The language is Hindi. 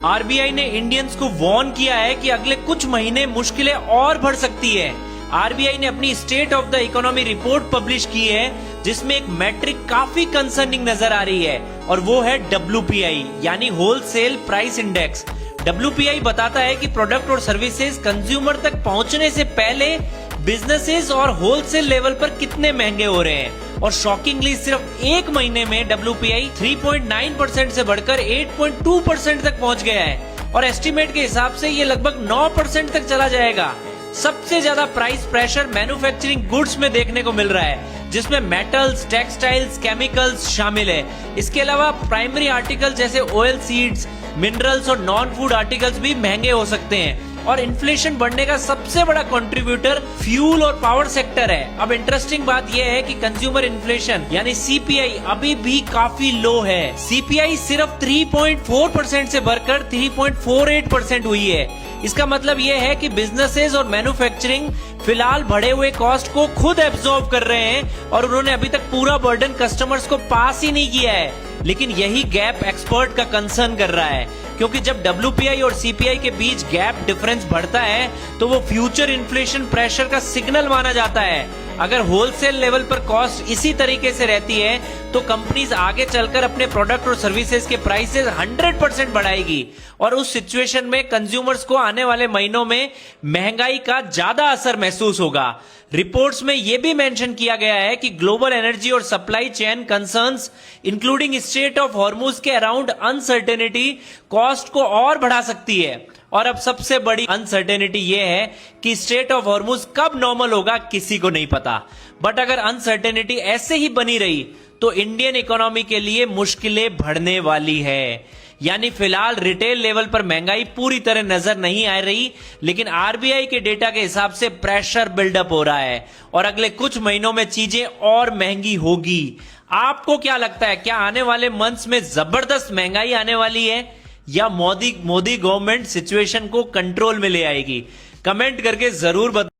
आरबीआई ने इंडियंस को वार्न किया है कि अगले कुछ महीने मुश्किलें और बढ़ सकती है। आरबीआई ने अपनी state of the economy report publish की है, जिसमें एक मैट्रिक काफी कंसर्निंग नजर आ रही है और वो है WPI यानी होलसेल प्राइस इंडेक्स। WPI बताता है कि प्रोडक्ट और सर्विसेज कंज्यूमर तक पहुंचने से पहले बिजनेसेस और होलसेल लेवल पर कितने महंगे हो रहे हैं। और शॉकिंगली सिर्फ एक महीने में WPI 3.9% से बढ़कर 8.2% तक पहुंच गया है और एस्टिमेट के हिसाब से ये लगभग 9% तक चला जाएगा। सबसे ज्यादा प्राइस प्रेशर मैन्युफैक्चरिंग गुड्स में देखने को मिल रहा है, जिसमें मेटल्स, टेक्सटाइल्स, केमिकल्स शामिल है। इसके अलावा प्राइमरी आर्टिकल जैसे ऑयल सीड्स, मिनरल्स और नॉन फूड आर्टिकल्स भी महंगे हो सकते हैं। और इन्फ्लेशन बढ़ने का सबसे बड़ा कंट्रीब्यूटर फ्यूल और पावर सेक्टर है। अब इंटरेस्टिंग बात यह है कि कंज्यूमर इन्फ्लेशन यानी CPI अभी भी काफी लो है। CPI सिर्फ 3.4% से बढ़कर 3.48% हुई है। इसका मतलब यह है कि बिजनेसेस और मैन्युफैक्चरिंग फिलहाल बढ़े हुए कॉस्ट को खुद एब्जॉर्ब कर रहे हैं और उन्होंने अभी तक पूरा बर्डन कस्टमर्स को पास ही नहीं किया है। लेकिन यही गैप एक्सपर्ट का कंसर्न कर रहा है, क्योंकि जब WPI और CPI के बीच गैप डिफरेंस बढ़ता है तो वो फ्यूचर इन्फ्लेशन प्रेशर का सिग्नल माना जाता है। अगर होलसेल लेवल पर कॉस्ट इसी तरीके से रहती है तो कंपनीज आगे चलकर अपने प्रोडक्ट और सर्विसेज के प्राइसेस 100% बढ़ाएगी और उस सिचुएशन में कंज्यूमर्स को आने वाले महीनों में महंगाई का ज्यादा असर महसूस होगा। रिपोर्ट्स में यह भी मेंशन किया गया है कि ग्लोबल एनर्जी और supply chain concerns including straight of Hormuz के अराउंड अनसर्टेनिटी कॉस्ट को और बढ़ा सकती है। और अब सबसे बड़ी अनसर्टेनिटी यह है कि स्ट्रेट ऑफ हॉर्मुज कब नॉर्मल होगा किसी को नहीं पता। बट अगर अनसर्टेनिटी ऐसे ही बनी रही तो इंडियन इकोनॉमी के लिए मुश्किलें बढ़ने वाली है। यानी फिलहाल रिटेल लेवल पर महंगाई पूरी तरह नजर नहीं आ रही, लेकिन आरबीआई के डेटा के हिसाब से प्रेशर बिल्डअप हो रहा है और अगले कुछ महीनों में चीजें और महंगी होगी। आपको क्या लगता है, क्या आने वाले मंथ्स में जबरदस्त महंगाई आने वाली है या मोदी गवर्नमेंट सिचुएशन को कंट्रोल में ले आएगी? कमेंट करके जरूर बताएं।